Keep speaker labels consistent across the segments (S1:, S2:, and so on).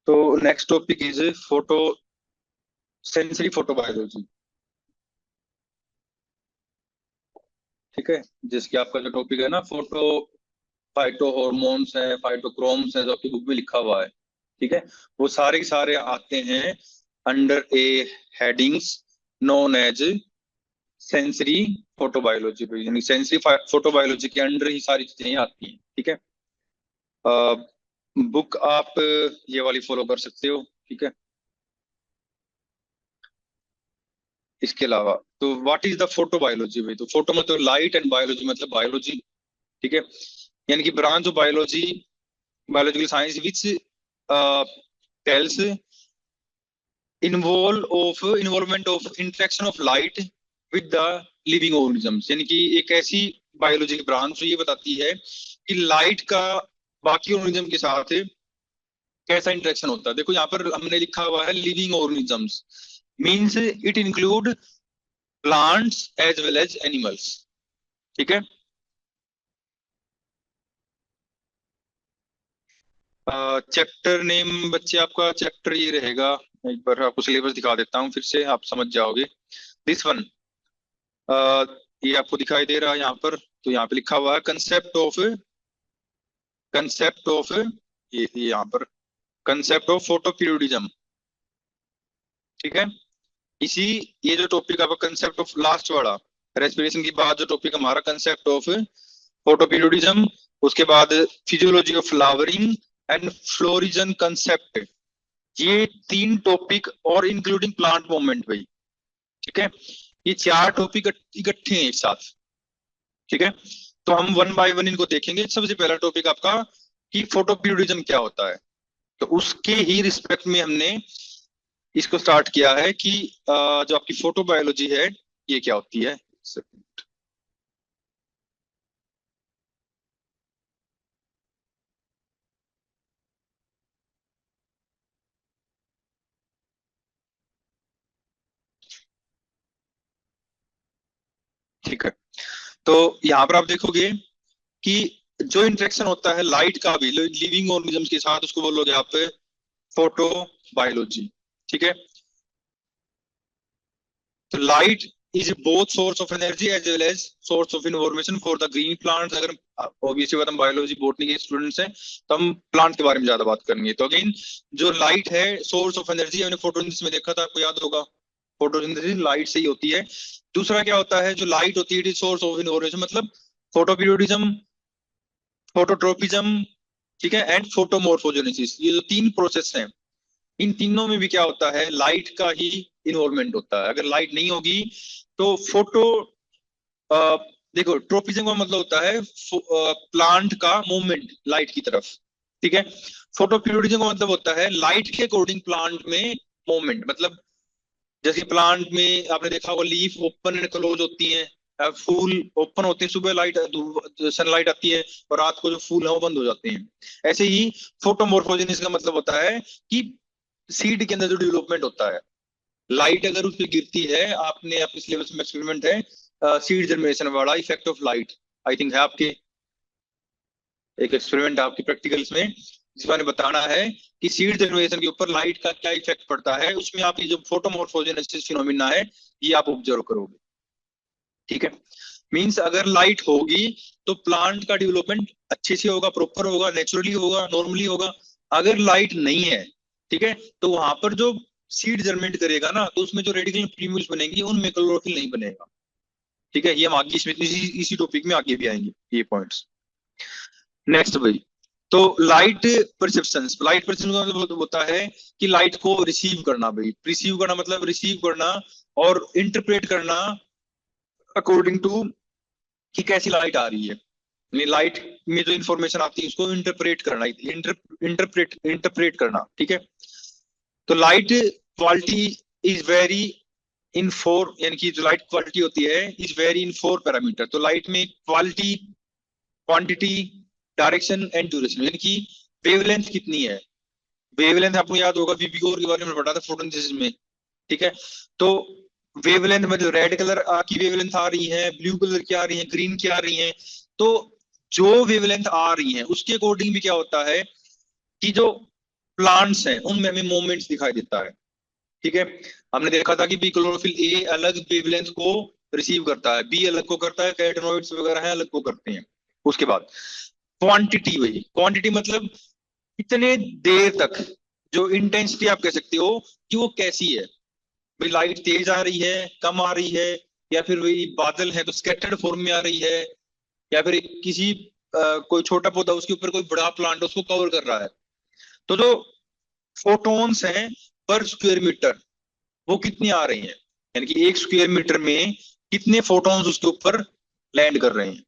S1: तो next topic is photo sensory photobiology. ठीक है। जिसकी आपका जो टॉपिक है ना, फोटो फाइटो हॉर्मोन्स है, फाइटोक्रोम्स है, जो आपकी बुक में लिखा हुआ है। ठीक है। वो सारे के सारे आते हैं under a headings known as sensory photobiology पे, यानी सेंसरी फोटोबायोलॉजी के अंडर ही सारी चीजें आती हैं। ठीक है। बुक आप ये वाली फॉलो कर सकते हो। ठीक है। इसके अलावा तो व्हाट इज द फोटोबायोलॉजी भाई, तो फोटो मतलब लाइट एंड बायोलॉजी मतलब बायोलॉजी। ठीक है। यानी कि branch of biology, biological science which tells involvement of interaction of light with the living organisms. यानी कि एक ऐसी बायोलॉजी की ब्रांच जो ये बताती है कि लाइट का बाकी ऑर्गेनिज्म के साथ कैसा इंटरेक्शन होता है। देखो यहाँ पर हमने लिखा हुआ है living organisms, means it include plants as well as animals. ठीक है। चैप्टर नेम बच्चे आपका चैप्टर ये रहेगा, एक बार आपको सिलेबस दिखा देता हूँ फिर से आप समझ जाओगे। दिस वन, ये आपको दिखाई दे रहा है यहाँ पर, तो यहाँ पे लिखा हुआ है कंसेप्ट ऑफ ये यहाँ पर कंसेप्ट ऑफ फोटो पीरियोडिज्म। ठीक है। इसी ये जो टॉपिक आपका कंसेप्ट ऑफ लास्ट वाला रेस्पिरेशन के बाद जो टॉपिक हमारा कंसेप्ट ऑफ फोटो पीरियोडिज्म, उसके बाद physiology of flowering and florigen concept, ये तीन टॉपिक और इंक्लूडिंग प्लांट मूवमेंट भाई। ठीक है। ये चार टॉपिक इकट्ठे हैं एक साथ। ठीक है। तो हम वन बाय वन इनको देखेंगे। सबसे पहला टॉपिक आपका कि फोटो पीरियोडिज्म क्या होता है, तो उसके ही रिस्पेक्ट में हमने इसको स्टार्ट किया है कि जो आपकी फोटो बायोलॉजी है ये क्या होती है। ठीक है। तो यहाँ पर आप देखोगे कि जो इंटरेक्शन होता है लाइट का भी लिविंग ऑर्गेनिजम्स के साथ, उसको बोलोगे आप फोटो बायोलॉजी। ठीक है। तो light is both source of energy as well as source of information for the green plants. अगर ऑब्वियसली बात हम बायोलॉजी बोटनी के स्टूडेंट्स हैं तो हम प्लांट के बारे में ज्यादा बात करेंगे। तो अगेन जो लाइट है सोर्स ऑफ एनर्जी, हमने फोटोसिंथेसिस में देखा था, आपको याद होगा फोटोसिंथेसिस लाइट से ही होती है। दूसरा क्या होता है, जो लाइट होती है it is source of information, मतलब फोटो पीरियोडिज्म, फोटोट्रोपिज्म, ठीक है, एंड फोटोमोर्फोजेनेसिस। ये जो तीन प्रोसेस हैं, इन तीनों में भी क्या होता है, लाइट का ही इन्वॉल्वमेंट होता है। अगर लाइट नहीं होगी तो फोटो अ, देखो ट्रोपिज्म का मतलब होता है प्लांट का मूवमेंट लाइट की तरफ। ठीक है। फोटो पीरियोडिज्म का मतलब होता है लाइट के अकॉर्डिंग प्लांट में मूवमेंट। मतलब जैसे प्लांट में आपने देखा होगा लीफ ओपन एंड क्लोज होती हैं, फूल ओपन होते हैं, सुबह लाइट सनलाइट आती है और रात को जो फूल है वो बंद हो जाते हैं। ऐसे ही फोटोमोर्फोजेनिस का मतलब होता है कि सीड के अंदर जो डेवलपमेंट होता है, लाइट अगर उस पर गिरती है, आपने आपके सिलेबस में एक्सपेरिमेंट है सीड जर्मिनेशन वाला effect of light, I think है आपके, एक एक्सपेरिमेंट आपके प्रैक्टिकल्स में जिसमें बताना है कि सीड जर्मिनेशन के ऊपर लाइट का क्या इफेक्ट पड़ता है। उसमें आप ये जो फोटोमोर्फोजेनेसिस फिनोमिना है ये आप ऑब्जर्व करोगे। ठीक है। मींस अगर लाइट होगी तो प्लांट का डेवलपमेंट अच्छे से होगा, प्रॉपर होगा, नेचुरली होगा, नॉर्मली होगा। अगर लाइट नहीं है, ठीक है, तो वहां पर जो सीड जर्मिनेट करेगा ना, तो उसमें जो रेडिकल प्रीम्यूल्स बनेंगी उनमें क्लोरोफिल नहीं बनेगा। ठीक है। ये हम आगे इसमें इसी टॉपिक में आगे भी आएंगे ये पॉइंट्स। नेक्स्ट भाई, तो लाइट परसेप्शन का मतलब होता है कि लाइट को रिसीव करना भाई। रिसीव करना मतलब रिसीव करना और इंटरप्रेट करना अकॉर्डिंग टू कि कैसी लाइट आ रही है। यानी लाइट में जो इंफॉर्मेशन आती है उसको इंटरप्रेट करना, इंटरप्रेट करना। ठीक है। तो light quality is very in four, यानी कि जो लाइट क्वालिटी होती है is very in four parameter. तो लाइट में quality, quantity, direction and duration, यानी कि वेवलेंथ कितनी है। वेवलेंथ आपको याद होगा वीबीकोर के बारे में पढ़ा था फोटोसिंथेसिस में। ठीक है। तो वेवलेंथ में जो रेड कलर की वेवलेंथ आ रही है, ब्लू कलर की आ रही है, ग्रीन की आ रही है, तो जो वेवलेंथ आ रही है उसके अकॉर्डिंग भी क्या होता है कि जो प्लांट्स हैं उनमें हमें मूवमेंट्स दिखाई देता है। ठीक है, हमने देखा था कि बी क्लोरोफिल ए अलग वेवलेंथ को रिसीव करता है, बी अलग को करता है, कैरोटीनॉइड्स वगैरह हैं अलग को करते हैं। उसके बाद क्वांटिटी, वही क्वांटिटी मतलब कितने देर तक, जो इंटेंसिटी आप कह सकते हो कि वो कैसी है, भाई लाइट तेज आ रही है, कम आ रही है, या फिर वही बादल है तो स्कैटर्ड फॉर्म में आ रही है, या फिर किसी कोई छोटा पौधा उसके ऊपर कोई बड़ा प्लांट उसको कवर कर रहा है। तो जो फोटॉन्स हैं पर स्क्वायर मीटर वो कितनी आ रही हैं, यानी कि एक स्क्वायर मीटर में कितने फोटॉन्स उसके ऊपर लैंड कर रहे हैं।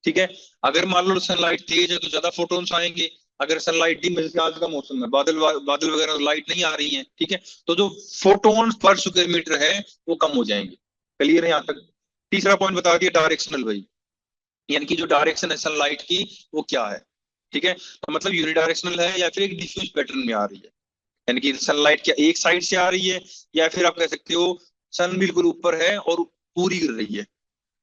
S1: ठीक है, अगर मान लो सनलाइट तेज है तो ज्यादा फोटॉन्स आएंगे, अगर सनलाइट डिम है जैसे आज का मौसम है, बादल वगैरह लाइट नहीं आ रही है, ठीक है, तो जो फोटॉन्स पर स्क्वायर मीटर है वो कम हो जाएंगे। क्लियर है यहाँ तक? तीसरा पॉइंट बता दिया डायरेक्शनल भाई, यानी कि जो डायरेक्शन है सनलाइट की वो क्या है। ठीक है, तो मतलब यूनिडायरेक्शनल है या फिर एक डिफ्यूज पैटर्न में आ रही है, यानी कि सनलाइट क्या एक साइड से आ रही है, या फिर आप कह सकते हो सन बिल्कुल ऊपर है और पूरी गिर रही है,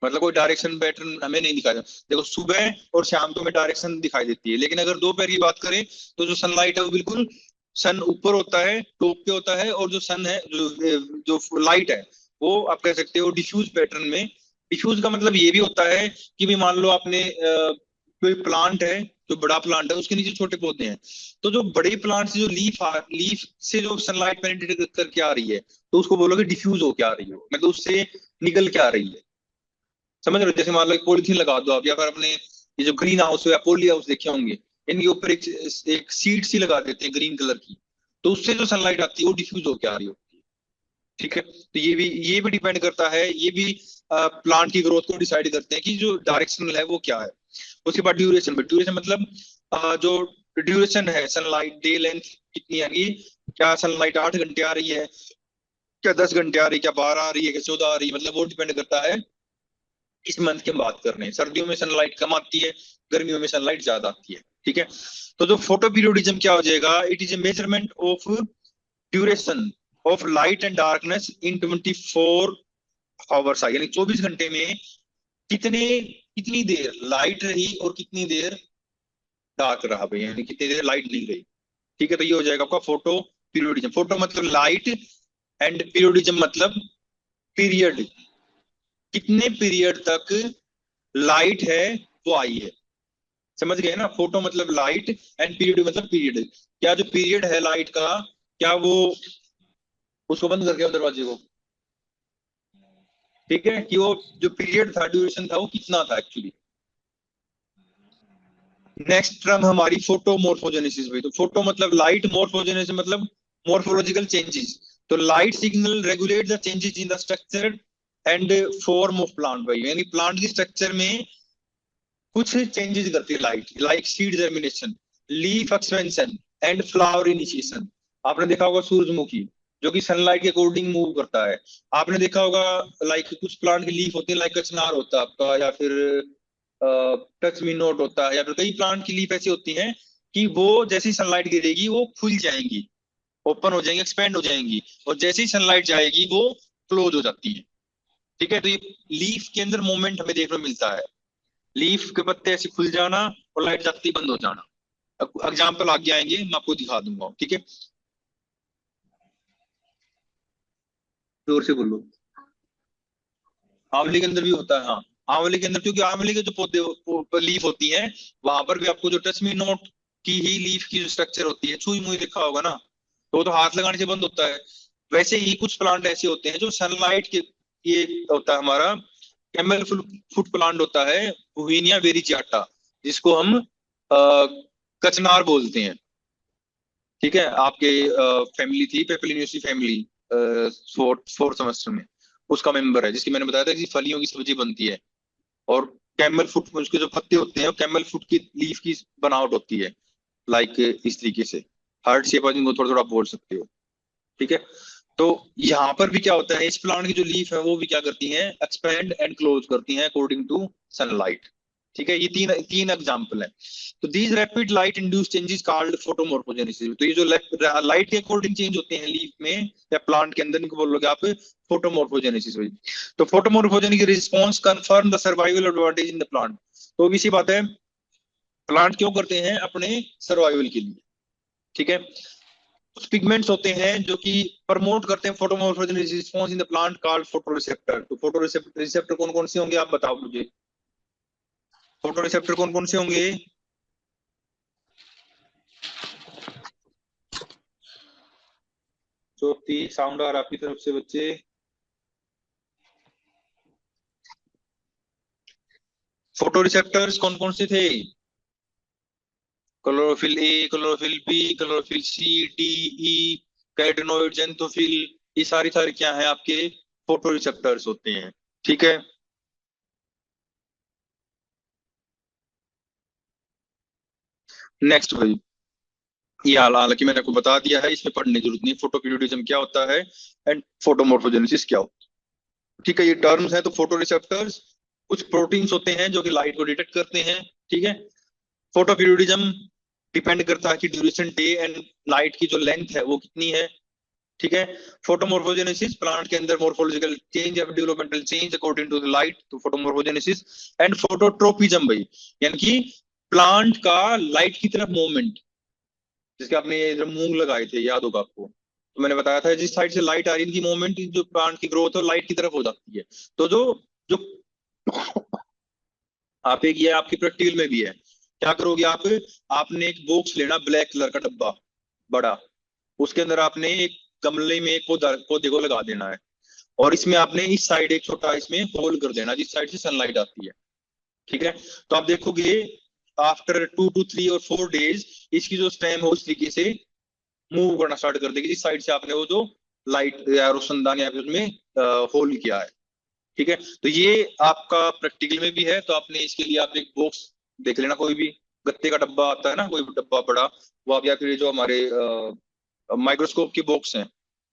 S1: मतलब कोई डायरेक्शन पैटर्न हमें नहीं दिखाई देता। देखो सुबह और शाम को हमें डायरेक्शन दिखाई देती है, लेकिन अगर दोपहर की बात करें तो जो सनलाइट है वो बिल्कुल सन ऊपर होता है, टॉप पे होता है, और जो सन है जो लाइट है वो आप कह सकते हो डिफ्यूज पैटर्न में। डिफ्यूज का मतलब ये भी होता है कि भी मान लो आपने कोई प्लांट है, जो बड़ा प्लांट है उसके नीचे छोटे पौधे हैं, तो जो बड़े प्लांट से जो लीफ से जो सनलाइट पेनिट्रेट करके आ रही है तो उसको बोलोगे डिफ्यूज होके आ रही हो, मतलब उससे निकल के आ रही है। समझ रहे हो? जैसे मान लो एक पॉलिथीन लगा दो आप, या फिर अपने ये जो ग्रीन हाउस या पोली हाउस देखे होंगे, इनके ऊपर एक सीट सी लगा देते हैं ग्रीन कलर की, तो उससे जो सनलाइट आती है वो डिफ्यूज होके आ रही होती है। ठीक है, तो ये भी डिपेंड करता है, ये भी प्लांट की ग्रोथ को डिसाइड करते हैं कि जो डायरेक्शनल है वो क्या है। उसके बाद ड्यूरेशन, ड्यूरेशन मतलब जो ड्यूरेशन है सनलाइट डे लेंथ कितनी है, क्या सनलाइट 8 घंटे आ रही है, क्या 10 घंटे आ रही है, क्या 12 आ रही है, क्या 14 आ रही है, मतलब वो डिपेंड करता है इस मंथ की हम बात कर रहे हैं। सर्दियों में सनलाइट कम आती है, गर्मियों में सनलाइट ज्यादा आती है। ठीक है, तो जो फोटो पीरियोडिज्म क्या हो जाएगा, it is A measurement of duration of light and darkness in 24 hours, यानी 24 घंटे में कितने कितनी देर लाइट रही और कितनी देर डार्क रहा भाई, यानी कितनी देर लाइट नहीं रही। ठीक है, तो ये हो जाएगा आपका फोटो पीरियोडिज्म। फोटो मतलब लाइट, एंड पीरियोडिज्म मतलब पीरियड, कितने पीरियड तक लाइट है वो आई है। समझ गए ना? फोटो मतलब लाइट एंड पीरियड मतलब पीरियड, क्या जो पीरियड है लाइट का, क्या वो, उसको बंद करके आओ दरवाजे को। ठीक है, कि वो जो पीरियड था, ड्यूरेशन था, वो कितना था एक्चुअली। नेक्स्ट टर्म हमारी फोटो मोर्फोजेनेसिस हुई, तो फोटो मतलब लाइट, मोर्फोजेनेसिस मतलब मोर्फोलॉजिकल चेंजेस। तो light signal regulate the changes in the structure and form of plant भाई, यानी प्लांट की स्ट्रक्चर में कुछ चेंजेस करती है light, like seed germination, leaf expansion and flower initiation. आपने देखा होगा सूरजमुखी जो कि सनलाइट के अकॉर्डिंग मूव करता है। आपने देखा होगा लाइक कुछ प्लांट की लीफ होती है, लाइक कचनार होता है आपका, या फिर टच मी नोट होता है, या फिर कई प्लांट की लीफ ऐसी होती हैं कि वो जैसी सनलाइट गिरेगी वो खुल जाएंगी, ओपन हो जाएंगी, एक्सपेंड हो जाएंगी, और जैसे ही सनलाइट जाएगी वो क्लोज हो जाती है। ठीक है, तो ये लीफ के अंदर मूवमेंट हमें देखने को मिलता है, लीफ के पत्ते ऐसे खुल जाना और लाइट जाती बंद हो जाना। एग्जाम्पल आगे आएंगे मैं आपको दिखा दूंगा। ठीक है, जोर से बोलो। आंवले के अंदर भी होता है, हाँ। आंवले के अंदर, क्योंकि आंवले के जो पौधे लीफ होती हैं वहां पर भी आपको जो टच मी नोट की ही लीफ की जो स्ट्रक्चर होती है, छुई मुई देखा होगा ना, तो वो तो हाथ लगाने से बंद होता है। वैसे ही कुछ प्लांट ऐसे होते हैं जो सनलाइट के, ये होता है हमारा कैमल फुट प्लांट होता है, बुहिनिया वेरिजियाटा, जिसको हम कचनार बोलते हैं। ठीक है, आपके फैमिली थी पेपलिनियोसी फैमिली, फोर्थ सेमेस्टर में उसका मेंबर है, जिसकी मैंने बताया था कि फलियों की सब्जी बनती है, और कैमल फुट उसके जो पत्ते होते हैं वो कैमल फुट की लीफ की बनावट होती है, लाइक इस तरीके से हार्ट शेप, जिनको थोड़ा थोड़ा बोल सकते हो। ठीक है, तो यहाँ पर भी क्या होता है, इस प्लांट की जो लीफ है वो भी क्या करती हैं, एक्सपेंड एंड क्लोज करती हैं अकॉर्डिंग टू सनलाइट। ठीक है, ये तीन तीन एग्जांपल है। तो these rapid light induce changes called photomorphogenesis, तो ये जो लाइट के अकॉर्डिंग चेंज होते हैं लीफ में या प्लांट के अंदर, इनको बोलोगे आप फोटोमॉर्फोजेनेसिस हुई। तो photomorphogenic response confirm the survival advantage in the plant, तो इसी बात है, प्लांट क्यों करते हैं, अपने सर्वाइवल के लिए। ठीक है। कुछ पिगमेंट्स होते हैं जो कि प्रमोट करते हैं photomorphogenesis response in the plant called photoreceptor. तो फोटोरिसेप्टर रिसेप्टर कौन कौन से होंगे आप बताओ मुझे, फोटोरिसेप्टर कौन कौन से होंगे? ज्योति साउंड आ रहा आपकी तरफ से बच्चे? फोटोरिसेप्टर्स कौन कौन से थे? Chlorophyll A, chlorophyll B, chlorophyll C, D, E, carotenoid, xanthophyll, ये सारी सारी क्या है आपके फोटो रिसेप्टर्स होते हैं। ठीक है। नेक्स्ट भाई, ये हालांकि मैंने आपको बता दिया है, इसमें पढ़ने की जरूरत नहीं, फोटोपीरियोडिज्म क्या होता है एंड फोटोमॉर्फोजेनेसिस क्या होता है। ठीक है, ये टर्म्स है। तो फोटो रिसेप्टर्स कुछ प्रोटीन्स होते हैं जो कि लाइट को डिटेक्ट करते हैं। ठीक है। फोटोपीरियोडिज्म डिपेंड करता है कि ड्यूरेशन डे एंड नाइट की जो लेंथ है वो कितनी है। ठीक है। फोटोमॉर्फोजेनेसिस प्लांट के अंदर मॉर्फोलॉजिकल चेंज या developmental change according to the light, तो फोटोमॉर्फोजेनेसिस। एंड फोटोट्रोपिज्म भाई, यानी कि प्लांट का लाइट की तरफ मूवमेंट, जिसके आपने इधर मूंग लगाए थे याद होगा आपको, तो मैंने बताया था जिस साइड से लाइट आ रही है इनकी मूवमेंट जो प्लांट की ग्रोथ है लाइट की तरफ हो जाती है। तो जो जो आप एक ये आपकी प्रैक्टिकल में भी है, क्या करोगे आप, आपने एक बॉक्स लेना ब्लैक कलर का डब्बा बड़ा, उसके अंदर आपने एक गमले में एक पौधा पौधे को लगा देना है, और इसमें आपने इस साइड एक छोटा इसमें होल कर देना जिस साइड से सनलाइट आती है। ठीक है। तो आप देखोगे आफ्टर 2 to 3 or 4 days इसकी जो स्टेम है उस तरीके से मूव करना स्टार्ट कर देगी जिस साइड से आपने वो जो लाइट या रोशनदान या फिर उसमें होल किया है। ठीक है। तो ये आपका प्रैक्टिकल में भी है, तो आपने इसके लिए आप एक बॉक्स देख लेना, कोई भी गत्ते का डब्बा आता है ना, कोई डब्बा बड़ा, वो आप, या फिर जो हमारे माइक्रोस्कोप के बॉक्स हैं,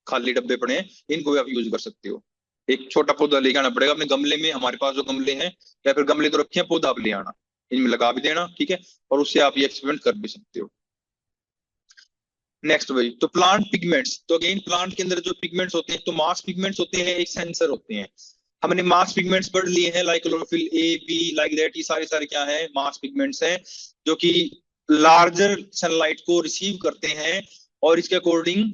S1: खाली डब्बे पड़े हैं, इनको भी आप यूज कर सकते हो। एक छोटा पौधा लेके आना पड़ेगा अपने गमले में, हमारे पास जो गमले हैं, या फिर गमले तो रखे हैं, पौधा आप ले आना, इनमें लगा भी देना। ठीक है। और उससे आप ये एक्सपेरिमेंट कर भी सकते हो। नेक्स्ट भाई, तो प्लांट पिगमेंट्स, तो अगेन प्लांट के अंदर जो पिगमेंट्स होते हैं, तो मास पिगमेंट्स होते हैं, एक सेंसर होते हैं। हमने मास पिगमेंट्स पढ़ लिए हैं, like chlorophyll A, B, like that, ये सारे सारे क्या है मास पिगमेंट्स हैं जो कि लार्जर सनलाइट को रिसीव करते हैं, और इसके अकॉर्डिंग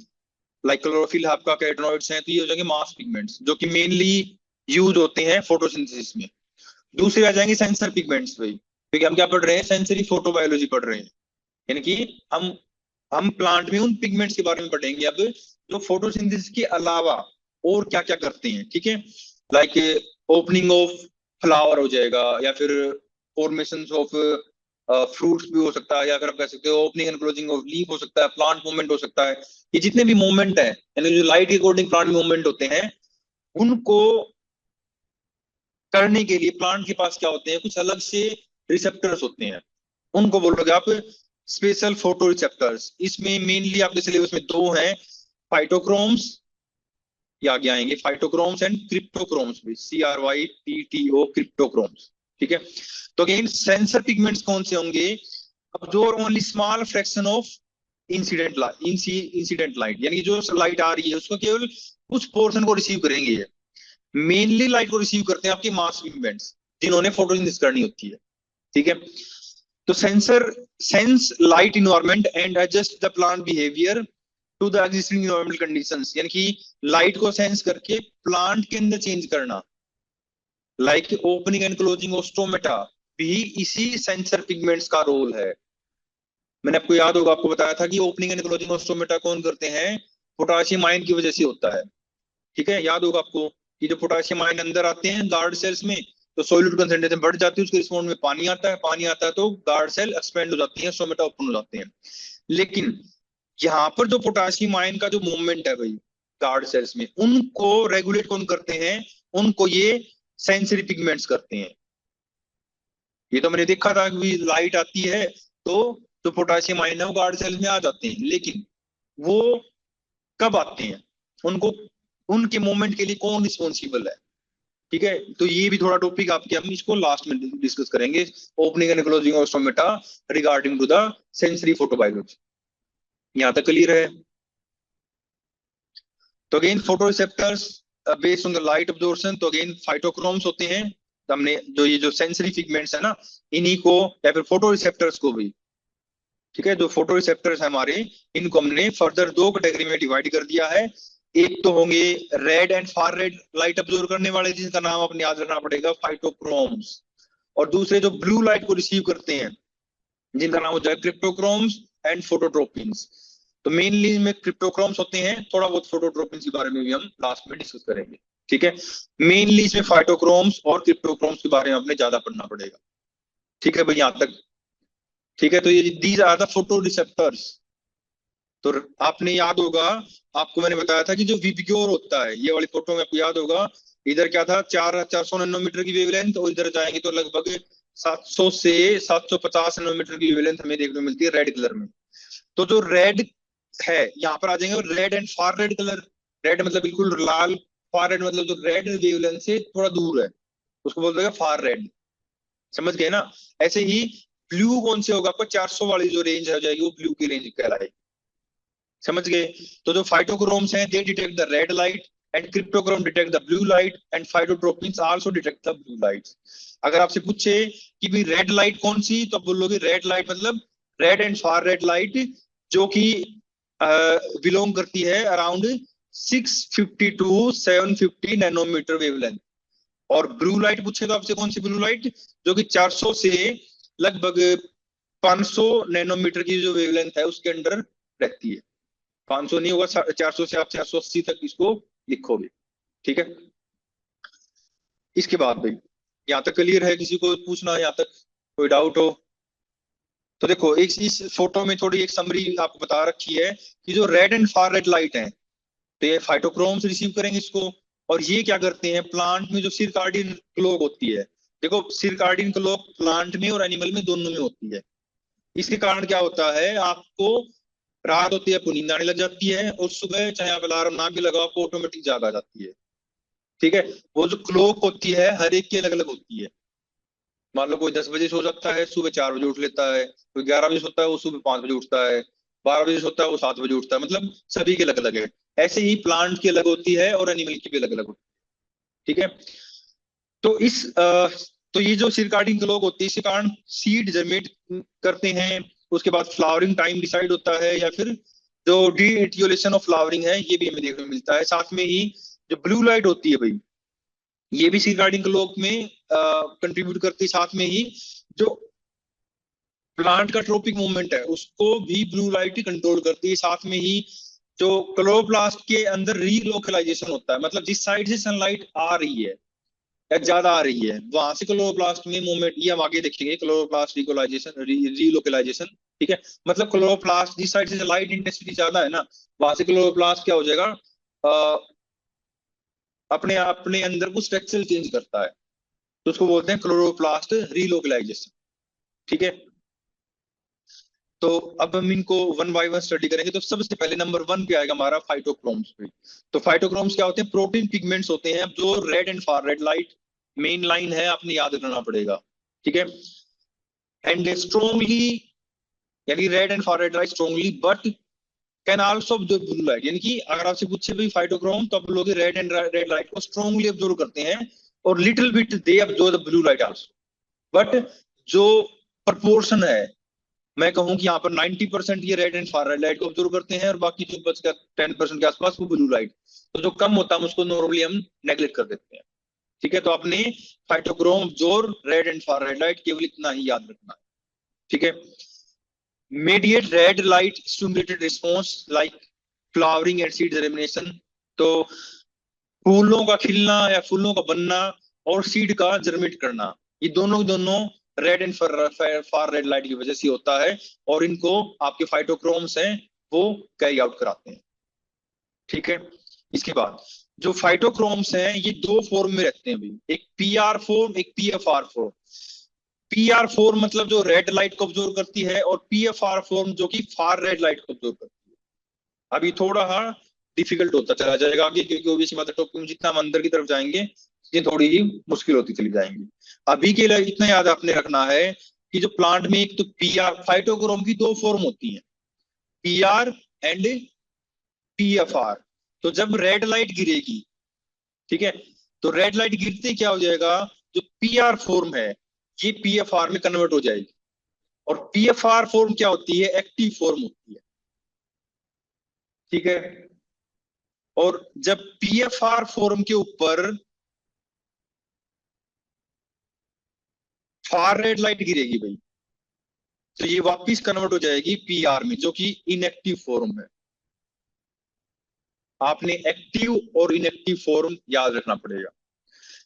S1: लाइक क्लोरोफिल आपका कैटनोइड्स हैं, तो ये हो जाएंगे मास पिगमेंट्स जो कि मेनली यूज होते हैं फोटोसिंथेसिस में। दूसरे आ जाएंगे सेंसर पिगमेंट्स भाई, क्योंकि हम क्या पढ़ रहे हैं, सेंसरी फोटोबायोलॉजी पढ़ रहे हैं, यानी कि हम प्लांट में उन पिगमेंट्स के बारे में पढ़ेंगे अब जो फोटोसिंथेसिस के अलावा और क्या क्या करते हैं। ठीक है। लाइक ओपनिंग ऑफ फ्लावर हो जाएगा, या फिर फॉर्मेशन ऑफ फ्रूट्स भी हो सकता है, या फिर आप कह सकते हो opening and closing of leaf हो सकता है, प्लांट मूवमेंट हो सकता है। ये जितने भी मूवमेंट है, यानी जो लाइट के अकॉर्डिंग प्लांट मूवमेंट होते हैं, उनको करने के लिए प्लांट के पास क्या होते हैं, कुछ अलग से रिसेप्टर्स होते हैं, उनको बोलोगे आप स्पेशल फोटो रिसेप्टर्स। इसमें मेनली आपके सिलेबस में दो हैं, फाइटोक्रोम्स, ये आगे आएंगे, फाइटोक्रोम्स एंड क्रिप्टोक्रोम्स भी, CRYPTO, क्रिप्टोक्रोम्स। ठीक है। तो अगेन सेंसर पिगमेंट्स कौन से होंगे, absorb only small fraction of incident light, यानी जो लाइट आ रही है उसको केवल कुछ पोर्शन को रिसीव करेंगे। मेनली लाइट को रिसीव करते हैं आपके मास पिगमेंट्स जिन्होंने फोटोसिंथेसिस करनी होती है। ठीक है। तो sensor sense light environment and adjust the plant behaviour to the existing environmental conditions, यानी कि लाइट को सेंस करके प्लांट के अंदर चेंज करना, like opening and closing of stomata भी इसी सेंसर पिगमेंट्स का रोल है। मैंने आपको याद होगा, आपको बताया था कि opening and closing of stomata कौन करते हैं, पोटाशियम आयन की वजह से होता है। ठीक है। याद होगा आपको कि जो पोटाशियम आयन अंदर आते हैं गार्ड सेल्स में, तो सॉल्यूट कंसेंट्रेशन बढ़ जाती है, उसके रिस्पॉन्स में पानी आता है, पानी आता है तो गार्ड सेल एक्सपेंड हो जाती है, स्टोमेटा ओपन हो जाते हैं। लेकिन यहाँ पर जो पोटाशियम आयन का जो मूवमेंट है भाई गार्ड सेल्स में, उनको रेगुलेट कौन करते हैं, उनको ये सेंसरी पिगमेंट्स करते हैं। ये तो मैंने देखा था कि लाइट आती है तो जो पोटाशियम आयन है वो गार्ड सेल में आ जाते हैं, लेकिन वो कब आते हैं, उनको उनके मूवमेंट के लिए कौन रिस्पॉन्सिबल है। ठीक है। तो ये भी थोड़ा टॉपिक आपके, हम इसको लास्ट में डिस्कस करेंगे, opening and closing of stomata regarding to the sensory photobiology. यहाँ तक क्लियर है? तो again photo receptors based on the light absorption, तो अगेन फाइटोक्रोम्स होते हैं। तो हमने जो ये जो सेंसरी पिगमेंट्स है ना, इन्हीं को या फिर फोटो रिसेप्टर्स को भी ठीक है, जो फोटो रिसेप्टर्स है हमारे, इनको हमने फर्दर दो कैटेगरी में डिवाइड कर दिया है। एक तो होंगे red and far red light absorb करने वाले, जिनका नाम अपने याद रखना पड़ेगा फाइटोक्रोम्स, और दूसरे जो ब्लू लाइट को रिसीव करते हैं, जिनका नाम हो जाए क्रिप्टोक्रोम्स एंड फोटोट्रोपिन्स। तो मेनली में क्रिप्टोक्रोम्स होते हैं, थोड़ा बहुत फोटोट्रोपिन्स के बारे में भी हम लास्ट में डिस्कस करेंगे। ठीक है, मेनली इसमें फाइटोक्रोम्स और क्रिप्टोक्रोम्स के बारे में आपने ज्यादा पढ़ना पड़ेगा। ठीक है भाई, यहां तक ठीक है। तो ये these are the photo receptors. तो आपने याद होगा, आपको मैंने बताया था कि जो विबग्योर होता है, ये वाली फोटो में आपको याद होगा, इधर क्या था, 400 नैनोमीटर की वेवलेंथ, और इधर जाएंगे तो लगभग 700 से 750 नैनोमीटर की वेवलेंथ हमें देखने को मिलती है रेड कलर में। तो जो रेड है, यहाँ पर आ जाएंगे red and far red colour. Red मतलब बिल्कुल लाल, फार रेड मतलब जो रेड वेवलेंथ से थोड़ा दूर है, उसको बोलते हैं फार रेड। समझ गए ना? ऐसे ही ब्लू कौन से होगा, आपको 400 वाली जो रेंज हो जाएगी, वो ब्लू की रेंज कहलाएगी। समझ गए? तो जो फाइटोक्रोम्स हैं, they detect the red light, and cryptochrome detect the blue light, and phototropins also detect the blue light. अगर आपसे पूछे कि भाई रेड लाइट कौन सी, तो आप बोलोगे रेड लाइट मतलब red and far red light, जो कि बिलोंग करती है अराउंड 650 टू 750 नैनोमीटर वेवलेंथ। और ब्लू लाइट पूछे तो आपसे कौन सी ब्लू लाइट, जो कि 400 से लगभग 500 नैनोमीटर की जो वेवलेंथ है उसके अंडर रहती है। 500 नहीं होगा, 400 से आप 480 तक इसको लिखोगे। ठीक है, इसके बाद भाई यहाँ तक क्लियर है? किसी को पूछना है यहाँ तक, कोई डाउट हो? तो देखो, इस फोटो में थोड़ी एक समरी आपको बता रखी है कि जो red and far red light है, तो ये फाइटोक्रोम्स रिसीव करेंगे इसको, और ये क्या करते हैं, प्लांट में जो सिरकार्डियन क्लॉक होती है, देखो सिरकार्डियन क्लॉक प्लांट में और एनिमल में दोनों में होती है। इसके कारण क्या होता है, आपको रात होती है, आपको नींद आने लग जाती है, और सुबह चाहे आप अलार्म ना भी लगाओ, आपको ऑटोमेटिक जाग आ जाती है। ठीक है, वो जो क्लॉक होती है हर एक की अलग अलग होती है। मान लो कोई 10 बजे सो जाता है, सुबह 4 बजे उठ लेता है, कोई 11 बजे सोता है, वो सुबह 5 बजे उठता है, 12 बजे सोता है, वो 7 बजे उठता है, मतलब सभी के अलग अलग है। ऐसे ही प्लांट की अलग होती है और एनिमल की भी अलग अलग होती है। ठीक है, तो तो ये जो सिरकाडियन क्लॉक होती है, इसके कारण सीड जर्मेट करते हैं, उसके बाद फ्लावरिंग टाइम डिसाइड होता है, या फिर जो डी एटियोलेशन ऑफ फ्लावरिंग है, ये भी हमें देखने को मिलता है। साथ में ही जो ब्लू लाइट होती है भाई, ये भी सिरकाडियन क्लॉक में कंट्रीब्यूट करती है। साथ में ही जो प्लांट का ट्रोपिक मूवमेंट है, उसको भी ब्लू लाइट ही कंट्रोल करती है। साथ में ही जो क्लोरोप्लास्ट के अंदर रीलोकलाइजेशन होता है, मतलब जिस साइड से सनलाइट आ रही है या ज्यादा आ रही है, वहां से क्लोरोप्लास्ट में मूवमेंट, ये हम आगे देखेंगे, क्लोरोप्लास्ट रिकोलाइजेशन रीलोकलाइजेशन। ठीक है, मतलब क्लोरोप्लास्ट जिस साइड से लाइट इंटेंसिटी ज्यादा है ना, वहां से क्लोरोप्लास्ट क्या हो जाएगा, अपने अपने अंदर को स्ट्रक्चर चेंज करता है, तो उसको बोलते हैं क्लोरोप्लास्ट रीलोकलाइजेशन। ठीक है, तो अब हम इनको वन बाय वन स्टडी करेंगे। तो सबसे पहले नंबर 1 पे आएगा हमारा फाइटोक्रोम्स पे। तो फाइटोक्रोम्स क्या होते हैं, प्रोटीन पिगमेंट्स होते हैं, जो red and far red light main line है, आपने याद रखना पड़ेगा। ठीक है, एंड स्ट्रॉन्गली, यानी red and far red light strongly but can also observe blue light. यानी कि अगर आपसे पूछे भी फाइटोक्रोम, तो आप लोग रेड एंड रेड लाइट को स्ट्रॉन्गली ऑब्जर्व करते हैं, और little bit they observe the blue light also. But जो प्रपोर्शन है, मैं कहूं कि यहाँ पर 90% ये red and far red light को ऑब्जर्व करते हैं, और बाकी जो बच गया 10% के आसपास, वो ब्लू लाइट। तो जो कम होता है उसको नॉर्मली हम नेग्लेक्ट कर देते हैं। ठीक है, तो आपने phytochrome observe red and far red light, केवल इतना ही याद रखना है। ठीक है, mediate red light stimulated response like flowering and seed germination। तो फूलों का खिलना या फूलों का बनना और सीड का जर्मेट करना, ये दोनों दोनों red and far red light की वजह से होता है, और इनको आपके फाइटोक्रोम्स हैं वो कैरी आउट कराते हैं। ठीक है, इसके बाद जो फाइटोक्रोम्स हैं, ये दो फॉर्म में रहते हैं भाई, एक पीआर फॉर्म, एक पीएफआर फॉर्म। पीआर फॉर्म मतलब जो रेड लाइट को ऑब्जर्व करती है, और पीएफआर फॉर्म जो कि फार रेड लाइट को ऑब्जर्व करती है। अभी थोड़ा डिफिकल्ट होता चला जाएगा आगे, क्योंकि ओबीसी मतलब टॉपिक में जितना हम अंदर की तरफ जाएंगे, ये थोड़ी ही मुश्किल होती चली जाएंगी। अभी के लिए इतना याद आपने रखना है कि जो प्लांट में एक तो पीआर, फाइटोक्रोम की दो फॉर्म होती है, पीआर एंड पीएफआर। तो जब रेड लाइट गिरेगी, ठीक है, तो रेड लाइट गिरते क्या हो जाएगा, जो पीआर फॉर्म है, ये पीएफआर में कन्वर्ट हो जाएगी। और पीएफआर फॉर्म क्या होती है, एक्टिव फॉर्म होती है, ठीक है। और जब पीएफआर फॉर्म के ऊपर फार रेड लाइट गिरेगी भाई, तो ये वापिस कन्वर्ट हो जाएगी पीआर में, जो कि इनएक्टिव फॉर्म है। आपने एक्टिव और इनएक्टिव फॉर्म याद रखना पड़ेगा।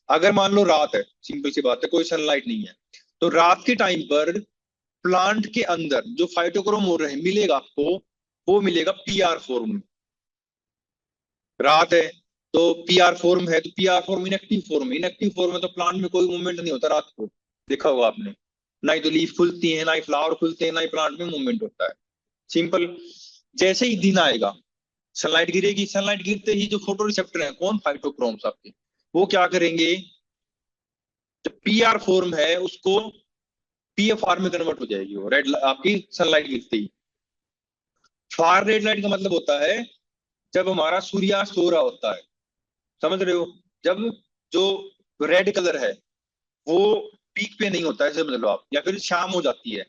S1: अगर मान लो रात है, सिंपल सी बात है, कोई सनलाइट नहीं है, तो रात के टाइम पर प्लांट के अंदर जो फाइटोक्रोम हो रहे मिलेगा आपको, वो मिलेगा पीआर फॉर्म में। रात है तो पीआर फॉर्म है, तो पीआर फॉर्म इनएक्टिव फॉर्म है, इनएक्टिव फॉर्म में तो प्लांट में कोई मूवमेंट नहीं होता रात को, देखा होगा आपने, ना ही तो लीफ खुलती है, ना ही फ्लावर खुलते हैं, ना ही प्लांट में मूवमेंट होता है, सिंपल। जैसे ही दिन आएगा, सनलाइट गिरेगी, सनलाइट गिरते ही जो फोटो रिसेप्टर है, कौन, फाइटोक्रोम्स आपके, वो क्या करेंगे, जो पीआर फॉर्म है उसको पीएफआर में कन्वर्ट हो जाएगी, वो रेड आपकी सनलाइट गिरते ही। फार रेड लाइट का मतलब होता है जब हमारा सूर्यास्त हो रहा होता है, समझ रहे हो, जब जो रेड कलर है वो पीक पे नहीं होता है, समझ लो आप, या फिर शाम हो जाती है,